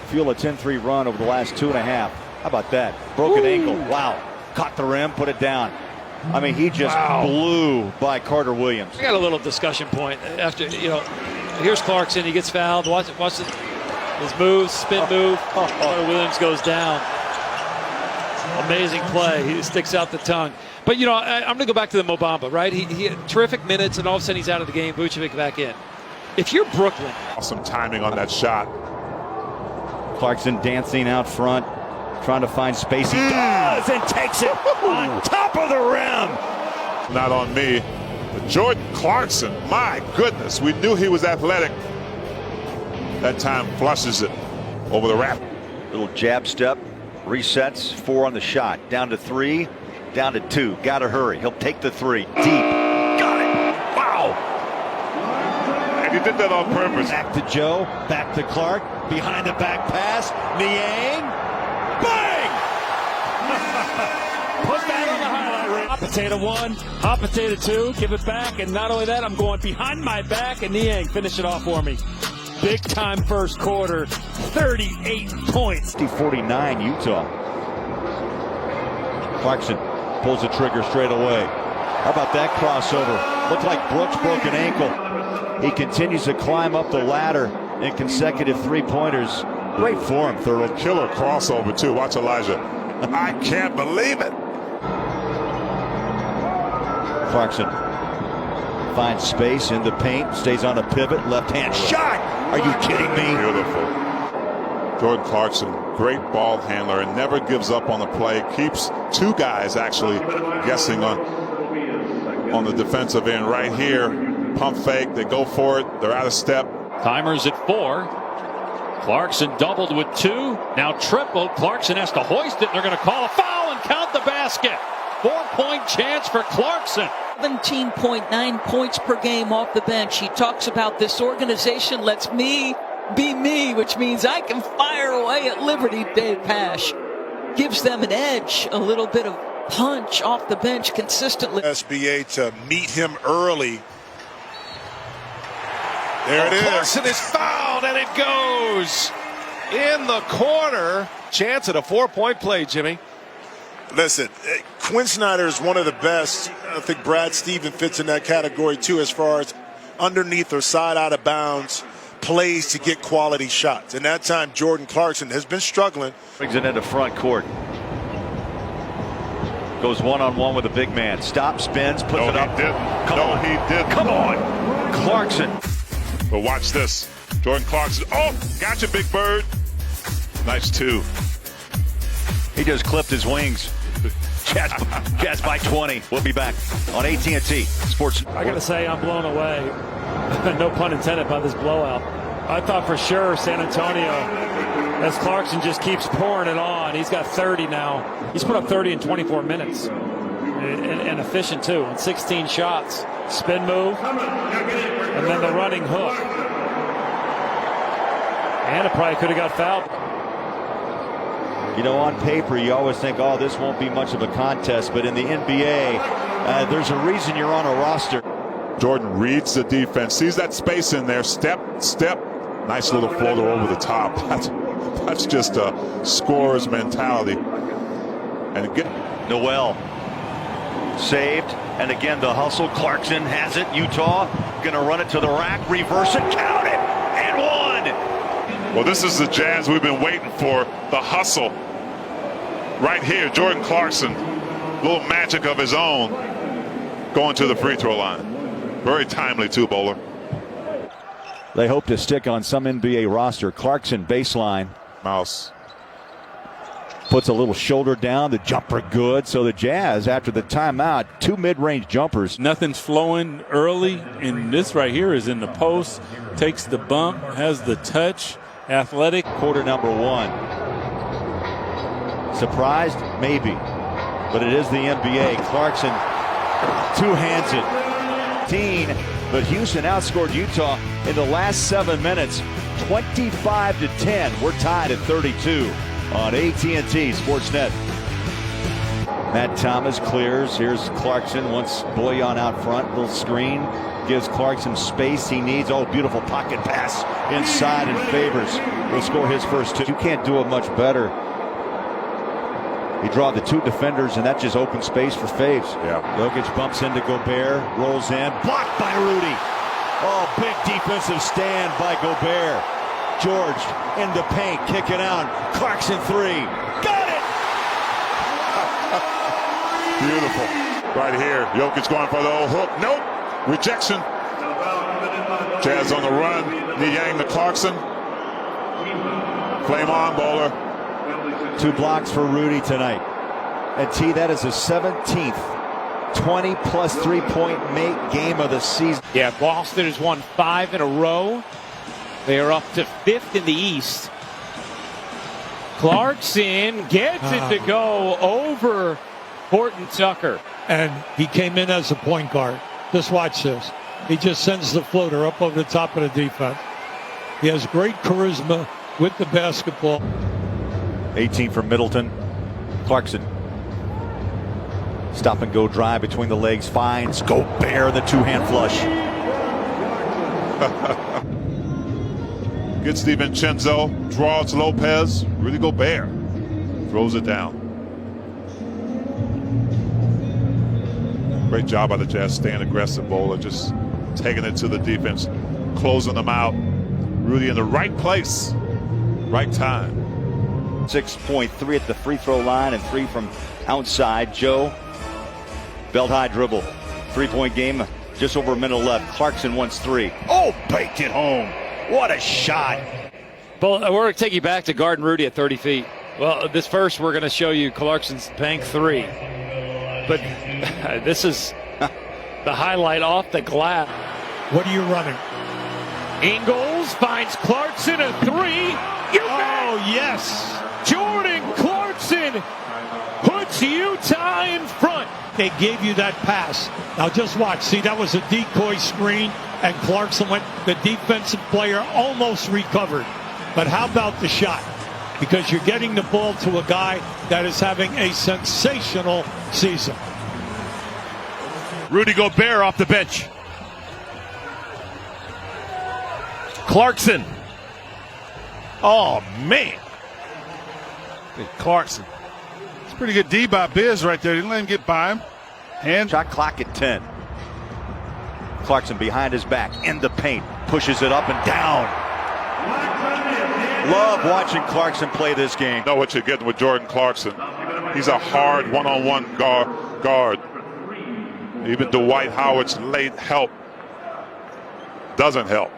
fuel a 10-3 run over the last 2.5. How about that? Broken ankle. Wow. Caught the rim, put it down. I mean, he just blew by Carter Williams. I got a little discussion point after, here's Clarkson. He gets fouled. Watch his moves, spin move. Carter Williams goes down. Amazing play. He sticks out the tongue. But, I'm going to go back to the Mo Bamba, right? He had terrific minutes, and all of a sudden he's out of the game. Vucevic back in. If you're Brooklyn. Awesome timing on that shot. Clarkson dancing out front, trying to find space. He does and takes it on top of the rim. Not on me. But Jordan Clarkson, my goodness, we knew he was athletic. That time flushes it over the rack. Little jab step, resets, 4 on the shot. Down to 3, down to 2. Got to hurry. He'll take the 3. Deep. Got it. Wow. And he did that on purpose. Back to Joe, back to Clark. Behind the back pass. Niang. Bang! Put that on the highlight reel. Hot potato 1, hot potato 2, give it back, and not only that, I'm going behind my back, and Niang finish it off for me. Big time first quarter, 38 points. 49 Utah. Clarkson pulls the trigger straight away. How about that crossover? Looked like Brooks broke an ankle. He continues to climb up the ladder in consecutive three-pointers. Great form, Thurl. Killer crossover, too. Watch Elijah. I can't believe it. Clarkson finds space in the paint, stays on a pivot, left-hand shot. Are you kidding me? Beautiful. Jordan Clarkson, great ball handler and never gives up on the play. Keeps 2 guys actually guessing on the defensive end right here. Pump fake, they go for it. They're out of step. Timers at 4. Clarkson doubled with 2. Now tripled. Clarkson has to hoist it. They're going to call a foul and count the basket. 4-point chance for Clarkson. 17.9 points per game off the bench. He talks about this organization lets me be me, which means I can fire away at liberty. Dave Pasch gives them an edge, a little bit of punch off the bench consistently. SBA to meet him early. There it is. Clarkson is fouled, and it goes in the corner. Chance at a 4-point play, Jimmy. Listen, Quinn Snyder is one of the best. I think Brad Stevens fits in that category too, as far as underneath or side out of bounds plays to get quality shots. And that time, Jordan Clarkson has been struggling. Brings it into front court. Goes one-on-one with a big man. Stops, spins, puts it up. He didn't. He didn't. Come on. Clarkson. But watch this. Jordan Clarkson. Oh, gotcha, Big Bird. Nice 2. He just clipped his wings. Jazz by 20. We'll be back on AT&T Sports. I got to say, I'm blown away. No pun intended by this blowout. I thought for sure San Antonio, as Clarkson just keeps pouring it on. He's got 30 now. He's put up 30 in 24 minutes. And efficient, too. And 16 shots. Spin move. And then the running hook. And it probably could have got fouled. On paper, you always think, oh, this won't be much of a contest. But in the NBA, there's a reason you're on a roster. Jordan reads the defense, sees that space in there, step. Nice little floater over the top. That's just a scorer's mentality. And again, Noel saved. And again, the hustle. Clarkson has it. Utah going to run it to the rack, reverse it, count it, and 1. Well, this is the Jazz we've been waiting for. The hustle. Right here, Jordan Clarkson, little magic of his own, going to the free throw line. Very timely too, Bowler. They hope to stick on some NBA roster. Clarkson baseline. Mouse. Puts a little shoulder down, the jumper good. So the Jazz, after the timeout, 2 mid-range jumpers. Nothing's flowing early, and this right here is in the post. Takes the bump, has the touch, athletic. Quarter number 1. Surprised? Maybe. But it is the NBA. Clarkson two-hands it. But Houston outscored Utah in the last 7 minutes, 25-10. We're tied at 32 on AT&T Sportsnet. Matt Thomas clears. Here's Clarkson. Once Boyan out front, little screen. gives Clarkson space he needs. Oh, beautiful pocket pass inside, and Favors will score his first 2. You can't do it much better. You draw the 2 defenders, and that just opens space for Faves. Yeah. Jokic bumps into Gobert, rolls in, blocked by Rudy. Oh, big defensive stand by Gobert. George in the paint, kicking out. Clarkson 3. Got it! Beautiful. Right here. Jokic going for the old hook. Nope. Rejection. Jazz on the run. Niang to Clarkson. Flame on, Bowler. 2 blocks for Rudy tonight. And T, that is a 17th 20-plus 3-point game of the season. Yeah, Boston has won 5 in a row. They are up to 5th in the East. Clarkson gets it to go over Horton Tucker. And he came in as a point guard. Just watch this. He just sends the floater up over the top of the defense. He has great charisma with the basketball. 18 for Middleton. Clarkson. Stop and go drive between the legs. Finds Gobert, the 2-hand flush. Gets DiVincenzo. Draws Lopez. Rudy Gobert. Throws it down. Great job by the Jazz staying aggressive, Bowler. Just taking it to the defense. Closing them out. Rudy in the right place. Right time. 6.3 at the free throw line and 3 from outside. Joe, belt high dribble. 3-point game, just over a minute left. Clarkson wants 3. Oh, baked it home. What a shot. But we're going to take you back to guarding Rudy at 30 feet. Well, this first we're going to show you Clarkson's bank 3. But this is the highlight off the glass. What are you running? Ingles finds Clarkson a 3. Yes. Jordan Clarkson puts Utah in front. They gave you that pass. Now just watch. See, that was a decoy screen, and Clarkson went. The defensive player almost recovered. But how about the shot? Because you're getting the ball to a guy that is having a sensational season. Rudy Gobert off the bench. Clarkson. Oh, man. Clarkson. It's pretty good D by Biz right there. Didn't let him get by him. And shot clock at 10. Clarkson behind his back in the paint. Pushes it up and down. Love watching Clarkson play this game. Know what you're getting with Jordan Clarkson. He's a hard one-on-one guard. Even Dwight Howard's late help doesn't help.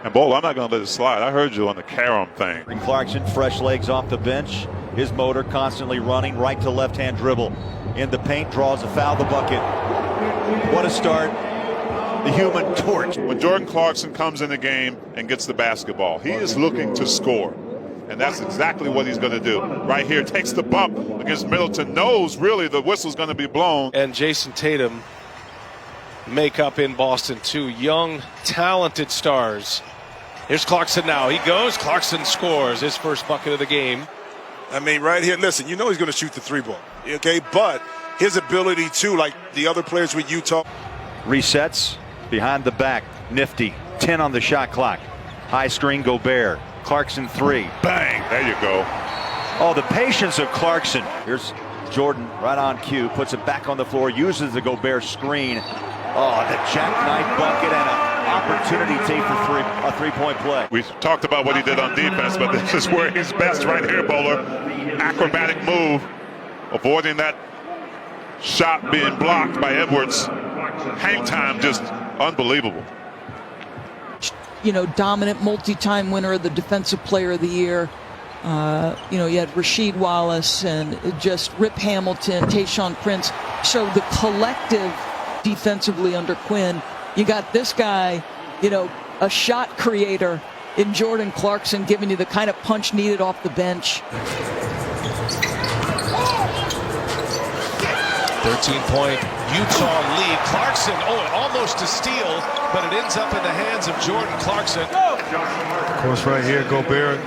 And Bowler, I'm not going to let it slide. I heard you on the Karam thing. Clarkson, fresh legs off the bench. His motor constantly running, right to left-hand dribble. In the paint, draws a foul, the bucket. What a start. The Human Torch. When Jordan Clarkson comes in the game and gets the basketball, he is looking to score. And that's exactly what he's going to do. Right here, takes the bump against Middleton. Knows really the whistle's going to be blown. and Jason Tatum make up in Boston. 2 young, talented stars. Here's Clarkson now. He goes. Clarkson scores his first bucket of the game. I mean, right here, listen, you know he's going to shoot the 3-ball, okay? But his ability to, like the other players with Utah. Resets behind the back. Nifty. 10 on the shot clock. High screen, Gobert. Clarkson 3. Bang! There you go. Oh, the patience of Clarkson. Here's Jordan right on cue. Puts it back on the floor. Uses the Gobert screen. Oh, the jackknife bucket and an opportunity tape for a 3-point play. We talked about what he did on defense, but this is where he's best right here, Bowler. Acrobatic move. Avoiding that shot being blocked by Edwards. Hang time just unbelievable. You know, dominant multi-time winner of the Defensive Player of the Year. You know, you had Rasheed Wallace and just Rip Hamilton, Tayshaun Prince. So the collective defensively under Quinn. You got this guy, you know, a shot creator in Jordan Clarkson, giving you the kind of punch needed off the bench. 13-point Utah lead. Clarkson, almost a steal, but it ends up in the hands of Jordan Clarkson. Of course, right here, Gobert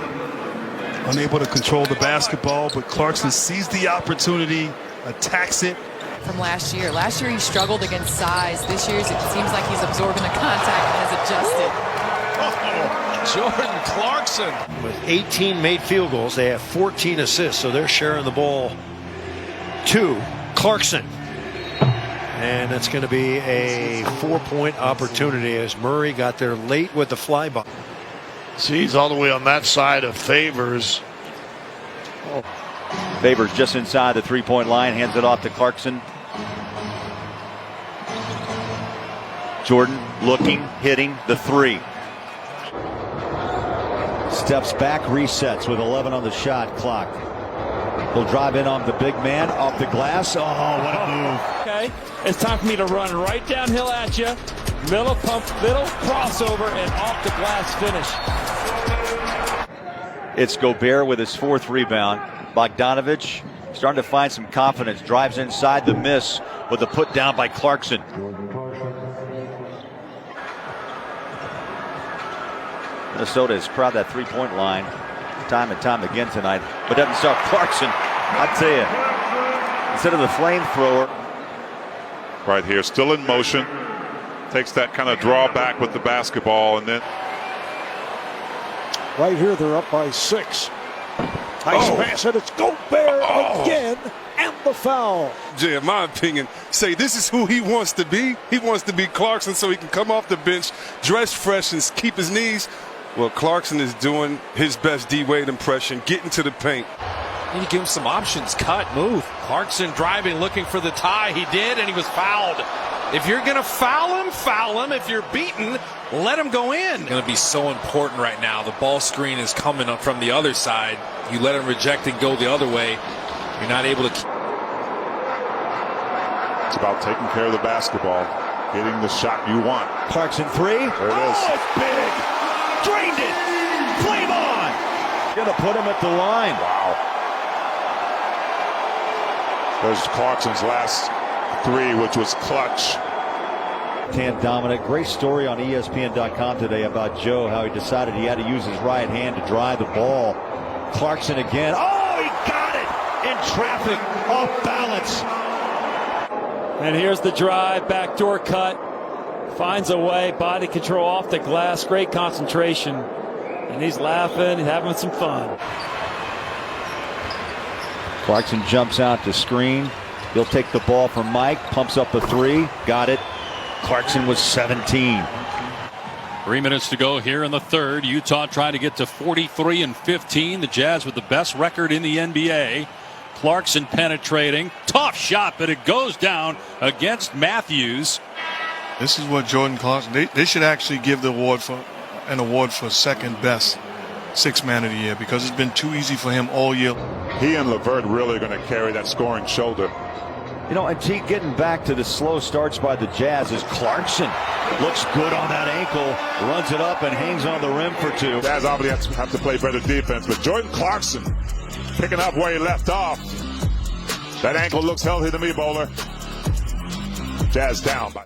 unable to control the basketball, but Clarkson sees the opportunity, attacks it. from last year. Last year he struggled against size. This year it seems like he's absorbing the contact and has adjusted. Jordan Clarkson. With 18 made field goals, they have 14 assists, so they're sharing the ball to Clarkson. And that's going to be a 4-point opportunity as Murray got there late with the flyby. See, he's all the way on that side of Favors. Favors just inside the three-point line, hands it off to Clarkson. Jordan looking, hitting the three. Steps back, resets with 11 on the shot clock. He'll drive in on the big man, off the glass. Oh, what a move. Okay, it's time for me to run right downhill at you. Middle pump, middle crossover, and off the glass finish. It's Gobert with his fourth rebound. Bogdanovich starting to find some confidence. Drives inside the miss with the put down by Clarkson. Minnesota has crowded that three-point line time and time again tonight, but doesn't stop Clarkson. I'll tell you, instead of the flamethrower. Right here, still in motion. Takes that kind of draw back with the basketball, and then right here they're up by 6. Nice pass, and it's Gobert again, and the foul. Jay, in my opinion, say this is who he wants to be. He wants to be Clarkson so he can come off the bench, dress fresh, and keep his knees. Well, Clarkson is doing his best D-Wade impression, getting to the paint. Need to give him some options. Cut, move. Clarkson driving, looking for the tie. He did, and he was fouled. If you're going to foul him, foul him. If you're beaten, let him go in. It's going to be so important right now. The ball screen is coming up from the other side. You let him reject and go the other way. You're not able to. it's about taking care of the basketball, getting the shot you want. Clarkson three. There it is. Oh, it's big. Drained it. Flame on. Gonna put him at the line. Wow. There's Clarkson's last three, which was clutch. Dominic, great story on ESPN.com today about Joe, how he decided he had to use his right hand to drive the ball. Clarkson again. Oh, he got it in traffic, off balance. And here's the drive, backdoor cut. Finds a way, body control off the glass, great concentration. And he's laughing, he's having some fun. Clarkson jumps out to screen. He'll take the ball from Mike, pumps up a three, got it. Clarkson was 17. 3 minutes to go here in the third. Utah trying to get to 43-15. The Jazz with the best record in the NBA. Clarkson penetrating. Tough shot, but it goes down against Matthews. This is what Jordan Clarkson, they should actually give the award for second best sixth man of the year, because it's been too easy for him all year. He and LeVert really going to carry that scoring shoulder. You know, and T, getting back to the slow starts by the Jazz is Clarkson. Looks good on that ankle, runs it up and hangs on the rim for two. Jazz obviously have to play better defense, but Jordan Clarkson picking up where he left off. That ankle looks healthy to me, Bowler. Jazz down by